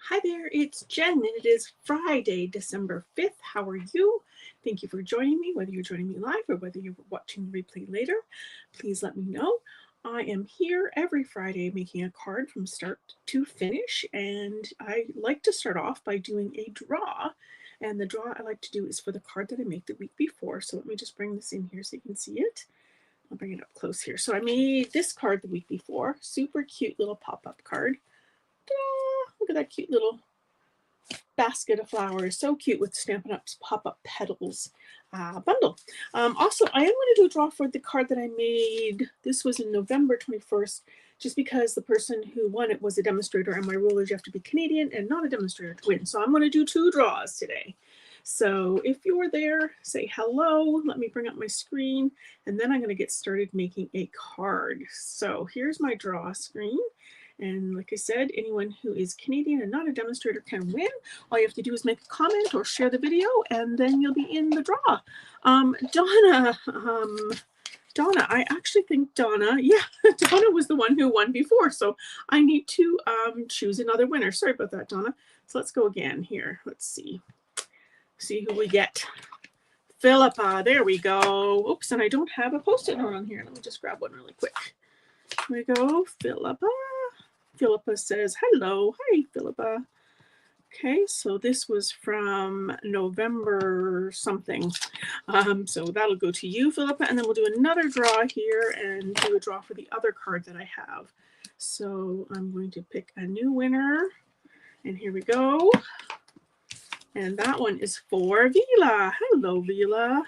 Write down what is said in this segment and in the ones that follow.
Hi there, it's Jen, and it is Friday, December 5th. How are you? Thank you for joining me, whether you're joining me live or whether you're watching the replay later. Please let me know. I am here every Friday making a card from start to finish, and I like to start off by doing a draw. And the draw I like to do is for the card that I make the week before. So let me just bring this in here so you can see it. I'll bring it up close here. So I made this card the week before. Super cute little pop-up card. Look at that cute little basket of flowers. So cute with Stampin' Up's pop-up petals bundle. Also, I am going to do a draw for the card that I made. This was in November 21st, just because the person who won it was a demonstrator, and my rule is you have to be Canadian and not a demonstrator to win. So I'm going to do 2 draws today. So if you're there, say hello. Let me bring up my screen, and then I'm going to get started making a card. So here's my draw screen. And like I said, anyone who is Canadian and not a demonstrator can win. All you have to do is make a comment or share the video, and then you'll be in the draw. Donna, I actually think Donna was the one who won before, so I need to choose another winner. Sorry about that, Donna. So let's go again here. Let's see who we get. Philippa, there we go. Oops, and I don't have a Post-it note on here. Let me just grab one really quick. Here we go, Philippa. Philippa says, hello. Hi, Philippa. Okay, so this was from November something. So that'll go to you, Philippa, and then we'll do another draw here and do a draw for the other card that I have. So I'm going to pick a new winner, and here we go. And that one is for Vila. Hello, Vila.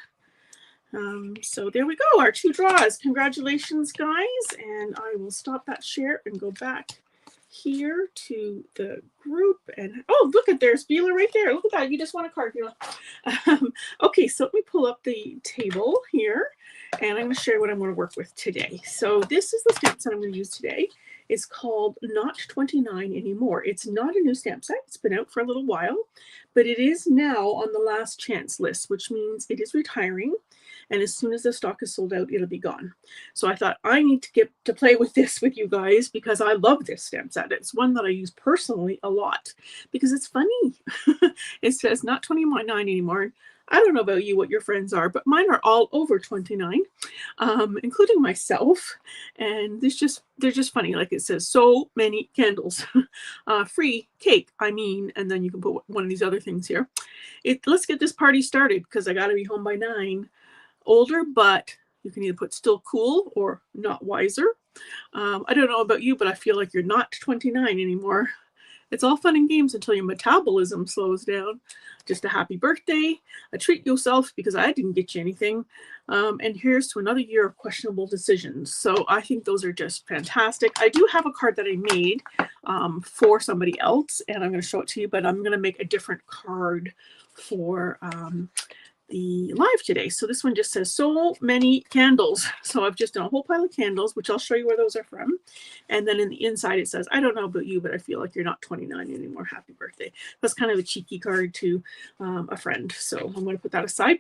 So there we go, our 2 draws. Congratulations, guys. And I will stop that share and go back here to the group. And oh, look at, there's Vila right there. Look at that. You just won a card, Vila. Okay, so let me pull up the table here, and I'm going to show you what I'm going to work with today. So this is the stamp set I'm going to use today. It's called Not 29 Anymore. It's not a new stamp set. It's been out for a little while, but it is now on the last chance list, which means it is retiring. And as soon as the stock is sold out, it'll be gone. So I thought I need to get to play with this with you guys because I love this stamp set. It's one that I use personally a lot because it's funny. It says not 29 anymore. I don't know about you, what your friends are, but mine are all over 29, including myself. And they're just funny. Like it says, so many candles, free cake, and then you can put one of these other things here. Let's get this party started because I got to be home by 9. Older, but you can either put still cool or not wiser. I don't know about you, but I feel like you're not 29 anymore. It's all fun and games until your metabolism slows down. Just a happy birthday, a treat yourself because I didn't get you anything. And here's to another year of questionable decisions. So I think those are just fantastic. I do have a card that I made for somebody else, and I'm going to show it to you, but I'm going to make a different card for the live today. So this one just says so many candles. So I've just done a whole pile of candles, which I'll show you where those are from. And then in the inside it says, I don't know about you, but I feel like you're not 29 anymore. Happy birthday. That's kind of a cheeky card to a friend. So I'm going to put that aside.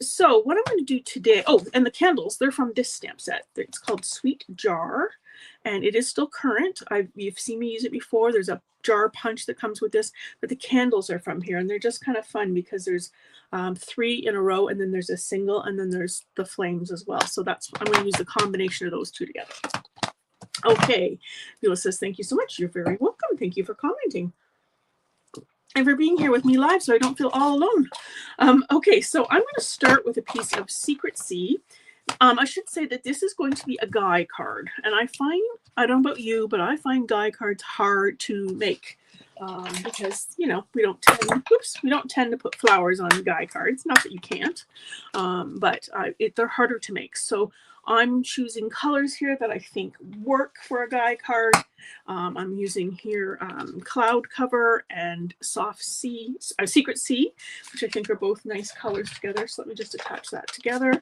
So what I'm going to do today, oh, and the candles, they're from this stamp set. It's called Sweet Jar, and it is still current. You've seen me use it before. There's a jar punch that comes with this, but the candles are from here, and they're just kind of fun because there's 3 in a row, and then there's a single, and then there's the flames as well. So I'm going to use the combination of those 2 together. Okay, Vila says, thank you so much. You're very welcome. Thank you for commenting and for being here with me live so I don't feel all alone. Okay, so I'm going to start with a piece of Secret Sea. I should say that this is going to be a guy card, and I don't know about you, but I find guy cards hard to make because we don't tend to put flowers on guy cards. Not that you can't, but they're harder to make. So I'm choosing colors here that I think work for a guy card. I'm using here Cloud Cover and Secret Sea, which I think are both nice colors together. So let me just attach that together.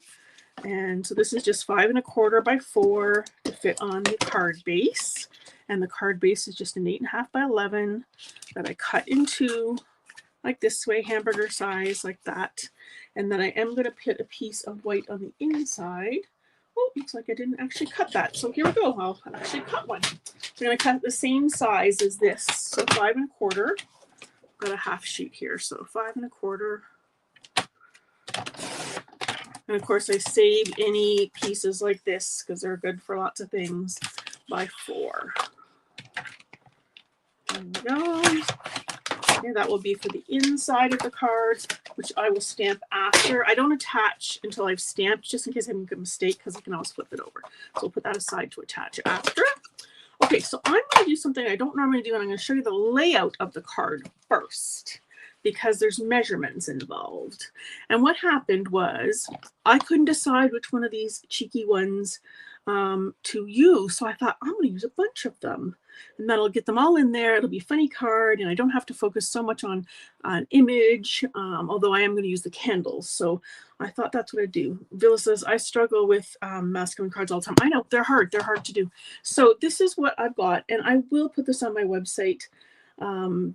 And so this is just 5 1/4 by 4 to fit on the card base. And the card base is just an 8 1/2 by 11 that I cut into like this way, hamburger size, like that. And then I am going to put a piece of white on the inside Oh, looks like I didn't actually cut that. So here we go. I'll actually cut one. So I'm going to cut the same size as this. So 5 1/4. Got a half sheet here. So 5 1/4. And of course I save any pieces like this because they're good for lots of things by 4. There we go. Okay, that will be for the inside of the cards, which I will stamp after. I don't attach until I've stamped, just in case I make a mistake, because I can always flip it over. So we'll put that aside to attach after. Okay, so I'm going to do something I don't normally do, and I'm going to show you the layout of the card first, because there's measurements involved. And what happened was I couldn't decide which one of these cheeky ones to use. So I thought, I'm going to use a bunch of them. And that'll get them all in there. It'll be a funny card, and I don't have to focus so much on an image, although I am going to use the candles. So I thought that's what I'd do. Villa says, I struggle with masculine cards all the time. I know, they're hard. They're hard to do. So this is what I've got, and I will put this on my website,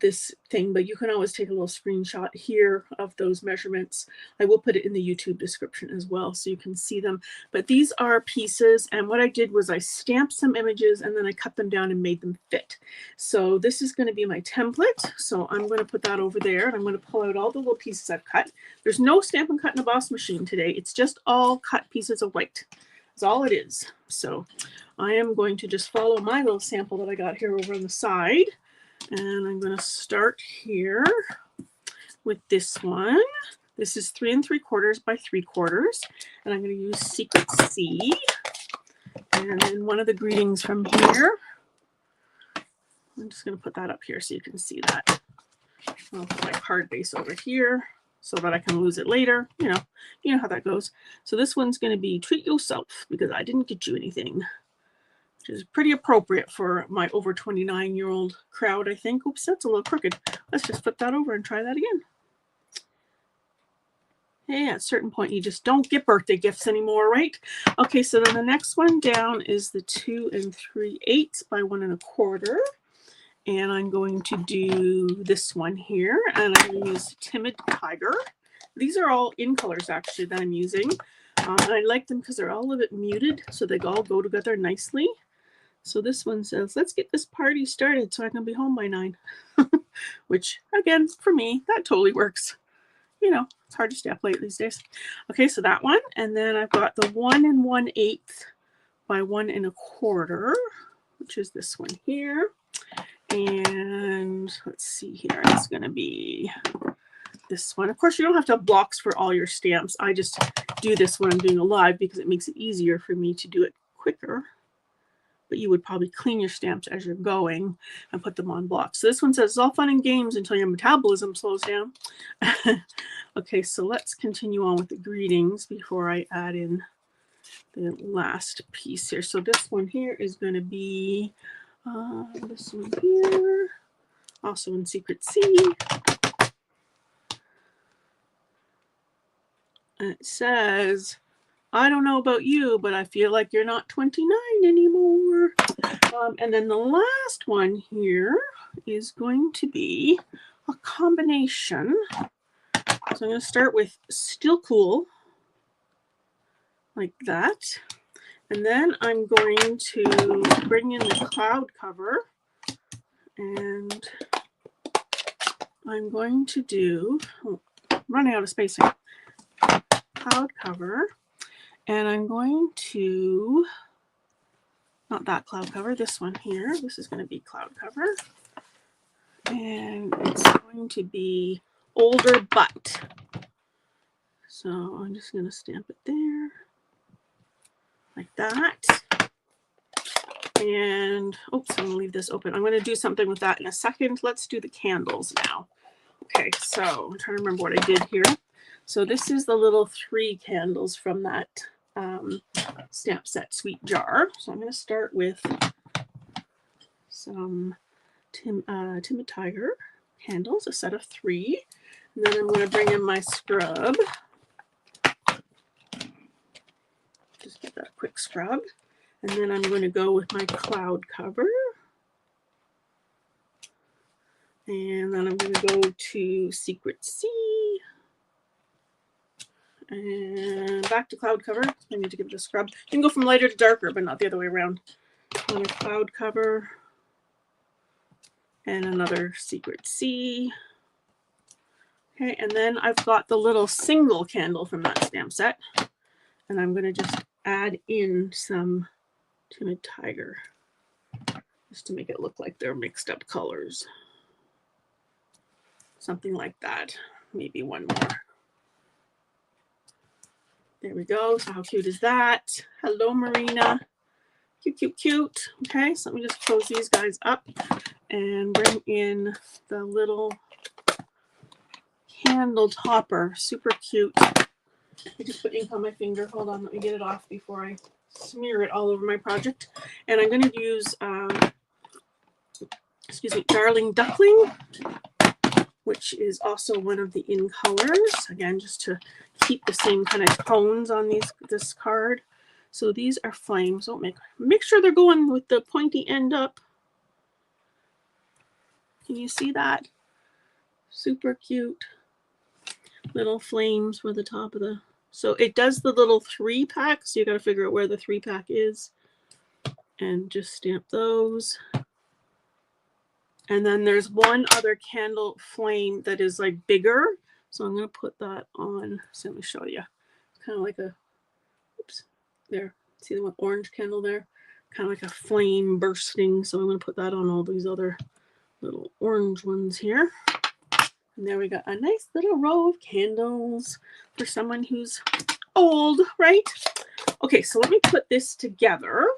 this thing, but you can always take a little screenshot here of those measurements. I will put it in the YouTube description as well so you can see them. But these are pieces, and what I did was I stamped some images and then I cut them down and made them fit. So this is going to be my template. So I'm going to put that over there, and I'm going to pull out all the little pieces I've cut. There's no Stamp and Cut in a Boss machine today. It's just all cut pieces of white. That's all it is. So I am going to just follow my little sample that I got here over on the side. And I'm going to start here with this one. This is 3 3/4 by 3/4. And I'm going to use Secret C. And then one of the greetings from here. I'm just going to put that up here so you can see that. I'll put my card base over here so that I can lose it later. You know how that goes. So this one's going to be Treat Yourself because I didn't get you anything. Which is pretty appropriate for my over 29-year-old crowd, I think. Oops, that's a little crooked. Let's just flip that over and try that again. Hey, at a certain point, you just don't get birthday gifts anymore, right? Okay, so then the next one down is the 2 3/8 by 1 1/4. And I'm going to do this one here, and I'm going to use Timid Tiger. These are all in colors, actually, that I'm using. And I like them because they're all a bit muted, so they all go together nicely. So this one says, let's get this party started so I can be home by 9. Which, again, for me, that totally works. You know, it's hard to stay up late these days. Okay, so that one. And then I've got the 1 1/8 by 1 1/4, which is this one here. And let's see here. It's going to be this one. Of course, you don't have to have blocks for all your stamps. I just do this when I'm doing a live because it makes it easier for me to do it quicker. But you would probably clean your stamps as you're going and put them on blocks. So this one says, it's all fun and games until your metabolism slows down. Okay, so let's continue on with the greetings before I add in the last piece here. So this one here is going to be this one here, also in Secret C. And it says, I don't know about you, but I feel like you're not 29 anymore. And then the last one here is going to be a combination. So I'm going to start with Still Cool, like that. And then I'm going to bring in the cloud cover. And I'm going to do, I'm running out of space here, cloud cover. And I'm going to, not that cloud cover, this one here. This is going to be cloud cover. And it's going to be Older But. So I'm just going to stamp it there, like that. And, oops, I'm going to leave this open. I'm going to do something with that in a second. Let's do the candles now. Okay, so I'm trying to remember what I did here. So this is the little 3 candles from that stamp set Sweet Jar. So I'm going to start with some Timid Tiger candles, a set of 3. And then I'm going to bring in my scrub. Just get that quick scrub. And then I'm going to go with my cloud cover. And then I'm going to go to Secret C. And back to cloud cover. I need to give it a scrub. You can go from lighter to darker, but not the other way around. Another cloud cover. And another Secret C. Okay, and then I've got the little single candle from that stamp set. And I'm going to just add in some Timid Tiger, just to make it look like they're mixed up colors. Something like that. Maybe one more. There we go. So how cute is that? Hello, Marina. Cute, cute, cute. Okay, so let me just close these guys up and bring in the little candle topper. Super cute. I just put ink on my finger. Hold on, let me get it off before I smear it all over my project. And I'm going to use, excuse me, Darling Duckling, which is also one of the in colors. Again, just to keep the same kind of tones on this card. So these are flames. Don't make sure they're going with the pointy end up. Can you see that? Super cute little flames for the top of the. So it does the little 3-pack. So you got to figure out where the 3-pack is, and just stamp those. And then there's one other candle flame that is like bigger. So I'm going to put that on. So let me show you. Kind of like a, oops, there. See the orange candle there? Kind of like a flame bursting. So I'm going to put that on all these other little orange ones here. And there we got a nice little row of candles for someone who's old, right? Okay, so let me put this together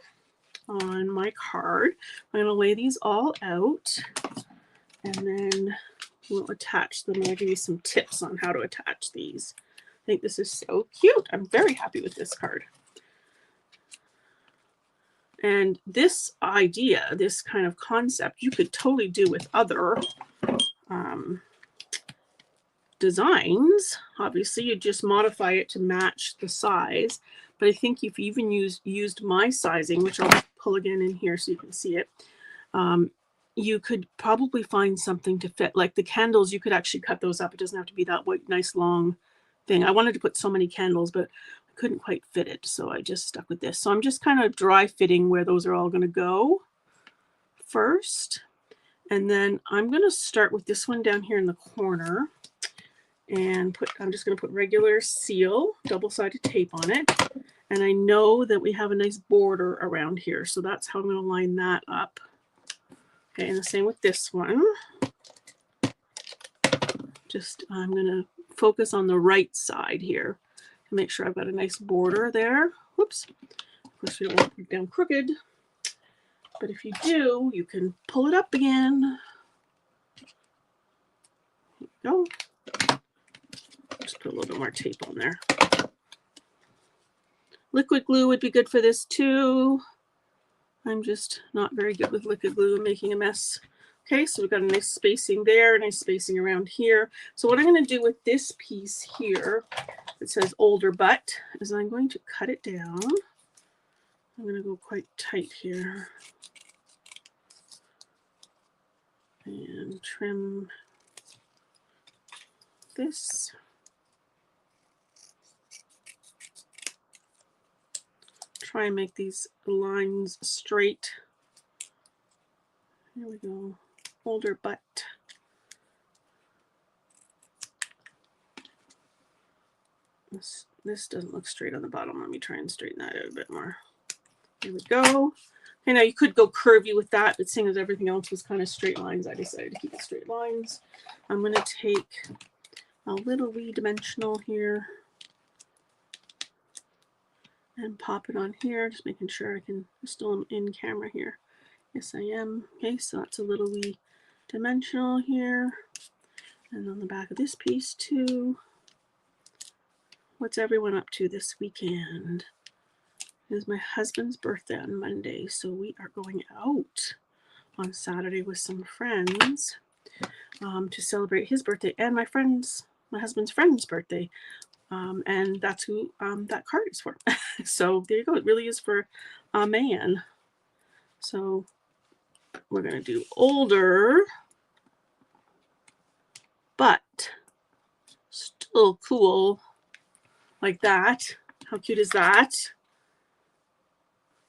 on my card. I'm going to lay these all out, and then we'll attach them. I'll give you some tips on how to attach these. I think this is so cute. I'm very happy with this card. And this idea, this kind of concept, you could totally do with other designs. Obviously, you just modify it to match the size. But I think if you even used my sizing, which I'll pull again in here so you can see it, you could probably find something to fit. Like the candles, you could actually cut those up. It doesn't have to be that nice long thing. I wanted to put so many candles, but I couldn't quite fit it, so I just stuck with this. So I'm just kind of dry fitting where those are all going to go first. And then I'm going to start with this one down here in the corner. And I'm just going to put regular seal, double-sided tape on it. And I know that we have a nice border around here, so that's how I'm going to line that up. Okay, and the same with this one. Just, I'm going to focus on the right side here to make sure I've got a nice border there. Whoops. Of course, we don't want to put it down crooked. But if you do, you can pull it up again. There you go. Just put a little bit more tape on there. Liquid glue would be good for this too. I'm just not very good with liquid glue and making a mess. Okay, so we've got a nice spacing there, nice spacing around here. So what I'm going to do with this piece here, it says older butt, is I'm going to cut it down. I'm going to go quite tight here. And trim this. Try and make these lines straight. Here we go. Older butt. This doesn't look straight on the bottom. Let me try and straighten that out a bit more. Here we go. Okay, now you could go curvy with that, but seeing as everything else was kind of straight lines, I decided to keep it straight lines. I'm going to take a little wee dimensional here and pop it on here, just making sure I can, still in camera here. Yes, I am. Okay, so that's a little wee dimensional here. And on the back of this piece too. What's everyone up to this weekend? It is my husband's birthday on Monday, so we are going out on Saturday with some friends to celebrate his birthday and my husband's friend's birthday. And that's who that card is for. So there you go. It really is for a man. So we're going to do older, but still cool like that. How cute is that?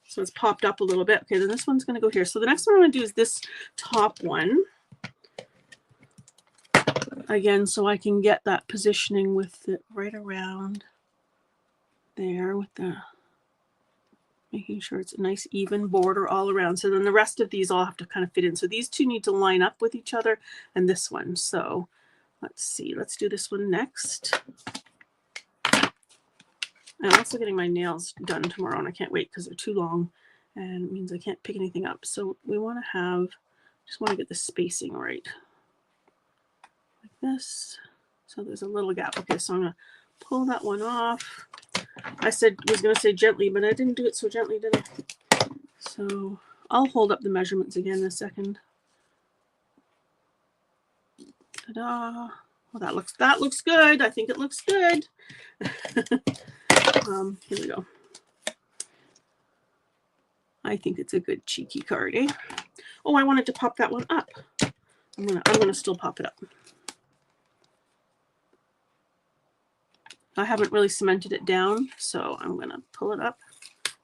So it's popped up a little bit. Okay, then this one's going to go here. So the next one I'm going to do is this top one. Again, so I can get that positioning with it right around there with the, making sure it's a nice even border all around. So then the rest of these all have to kind of fit in. So these two need to line up with each other and this one. So let's see, let's do this one next. I'm also getting my nails done tomorrow and I can't wait because they're too long and it means I can't pick anything up. So we want to have, just want to get the spacing right. Like this. So there's a little gap. Okay, so I'm going to pull that one off. I was going to say gently, but I didn't do it so gently, did I? So I'll hold up the measurements again in a second. Ta-da. Well, that looks good. I think it looks good. Here we go. I think it's a good cheeky card, eh? Oh, I wanted to pop that one up. I'm gonna still pop it up. I haven't really cemented it down, so I'm gonna pull it up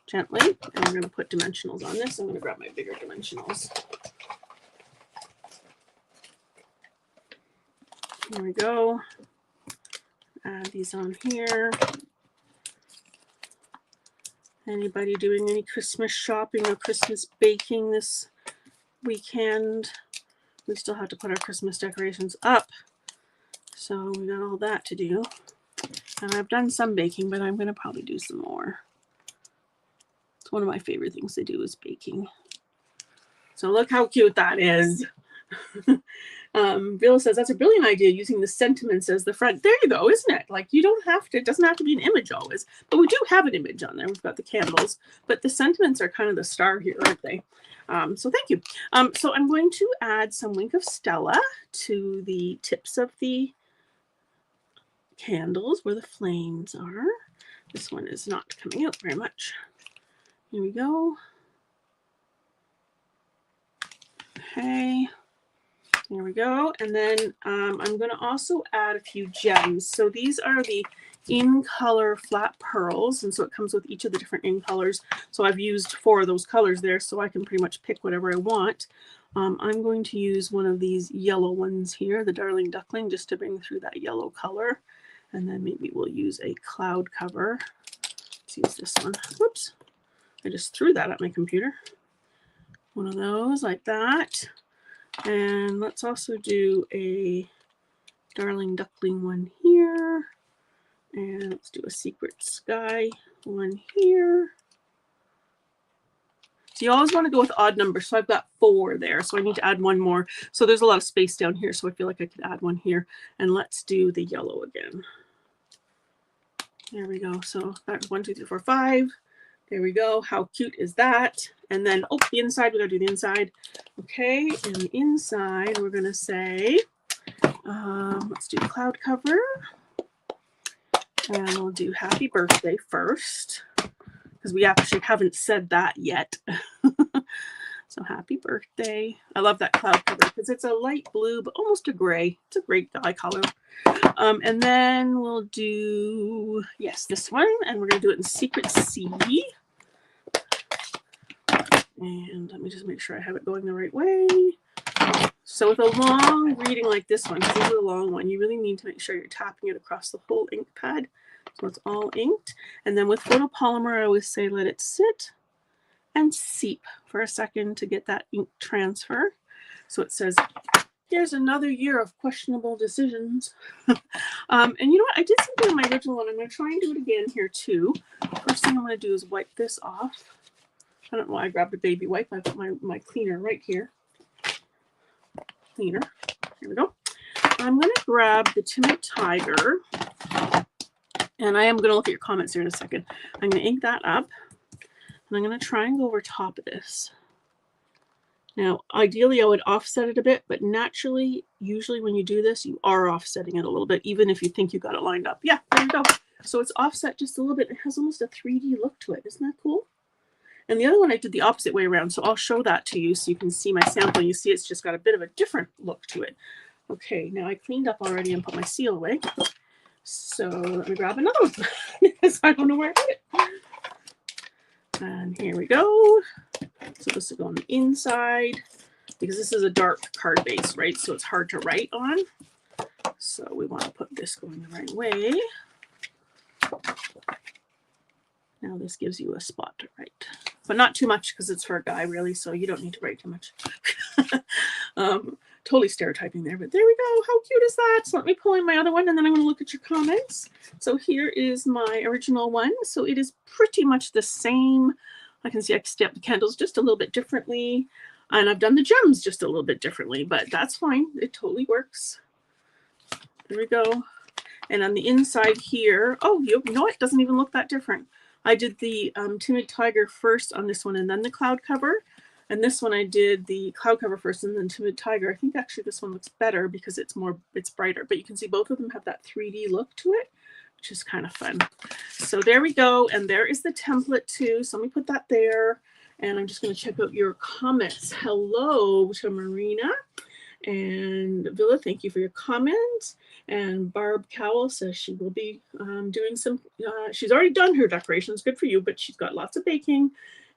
gently, and I'm gonna put dimensionals on this. I'm gonna grab my bigger dimensionals. There we go. Add these on here. Anybody doing any Christmas shopping or Christmas baking this weekend? We still have to put our Christmas decorations up. So we got all that to do. And I've done some baking, but I'm going to probably do some more. It's one of my favorite things to do is baking. So look how cute that is. Bill says, that's a brilliant idea, using the sentiments as the front. There you go, isn't it? Like, you don't have to, it doesn't have to be an image always, but we do have an image on there. We've got the candles, but the sentiments are kind of the star here, aren't they? So thank you. So I'm going to add some Wink of Stella to the tips of the candles where the flames are. This one is not coming out very much. Here we go. Okay. There we go. And then I'm going to also add a few gems. So these are the in color flat pearls. And so it comes with each of the different in colors. So I've used 4 of those colors there, so I can pretty much pick whatever I want. I'm going to use one of these yellow ones here, the Darling Duckling, just to bring through that yellow color. And then maybe we'll use a cloud cover. Let's use this one. Whoops. I just threw that at my computer. One of those like that. And let's also do a Darling Duckling one here. And let's do a Secret Sky one here. So you always want to go with odd numbers. So I've got 4 there. So I need to add one more. So there's a lot of space down here. So I feel like I could add one here. And let's do the yellow again. There we go. So that's 1, 2, 3, 4, 5. There we go. How cute is that? And then, oh, the inside, we gotta do the inside. Okay, and the inside, we're gonna say, let's do cloud cover. And we'll do happy birthday first, because we actually haven't said that yet. So happy birthday. I love that cloud cover because it's a light blue, but almost a gray. It's a great dye color. And then we'll do, yes, this one. And we're going to do it in Secret Sea. And let me just make sure I have it going the right way. So with a long reading like this one, this is a long one, you really need to make sure you're tapping it across the whole ink pad. So it's all inked. And then with photopolymer, I always say let it sit and seep for a second to get that ink transfer. So it says, here's another year of questionable decisions. And you know what? I did something on my original one. I'm going to try and do it again here too. First thing I'm going to do is wipe this off. I don't know why I grabbed a baby wipe. I put my cleaner right here. Cleaner. Here we go. I'm going to grab the Timid Tiger. And I am going to look at your comments here in a second. I'm going to ink that up. And I'm going to try and go over top of this. Now, ideally, I would offset it a bit, but naturally, usually when you do this, you are offsetting it a little bit, even if you think you got it lined up. Yeah, there you go. So it's offset just a little bit. It has almost a 3D look to it. Isn't that cool? And the other one I did the opposite way around, so I'll show that to you so you can see my sample. You see it's just got a bit of a different look to it. Okay, now I cleaned up already and put my seal away. So let me grab another one because I don't know where I put it. And here we go. So this will go on the inside because this is a dark card base, right? So it's hard to write on. So we want to put this going the right way. Now this gives you a spot to write, but not too much because it's for a guy really, so you don't need to write too much. Totally stereotyping there, but there we go. How cute is that? So let me pull in my other one and then I'm going to look at your comments. So here is my original one. So it is pretty much the same. I can see I stamped the candles just a little bit differently, and I've done the gems just a little bit differently, but that's fine. It totally works. There we go. And on the inside here, oh, you know, it doesn't even look that different. I did the Timid Tiger first on this one and then the cloud cover. And this one I did the cloud cover first and then Timid Tiger. I think actually this one looks better because it's brighter. But you can see both of them have that 3D look to it, which is kind of fun. So there we go. And there is the template too. So let me put that there. And I'm just going to check out your comments. Hello to Marina. And Villa, thank you for your comment. And Barb Cowell says she will be doing some, she's already done her decorations, good for you, but she's got lots of baking.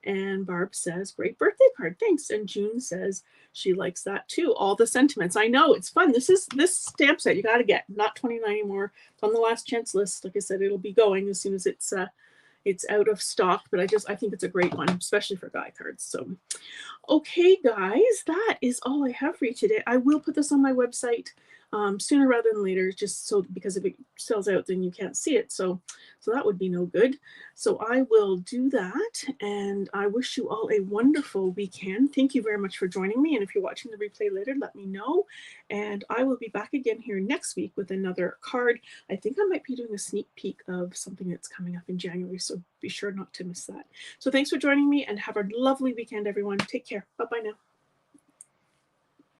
And Barb says, great birthday card, thanks. And June says she likes that too. All the sentiments. I know, it's fun. This stamp set you got to get, not 29 anymore. It's on the last chance list. Like I said, it'll be going as soon as it's out of stock, but I think it's a great one, especially for guy cards. So okay, guys, that is all I have for you today. I will put this on my website sooner rather than later, just so because if it sells out, then you can't see it. So that would be no good. So I will do that, and I wish you all a wonderful weekend. Thank you very much for joining me, and if you're watching the replay later, let me know. And I will be back again here next week with another card. I think I might be doing a sneak peek of something that's coming up in January, so be sure not to miss that. So thanks for joining me, and have a lovely weekend, everyone. Take care. Bye-bye now.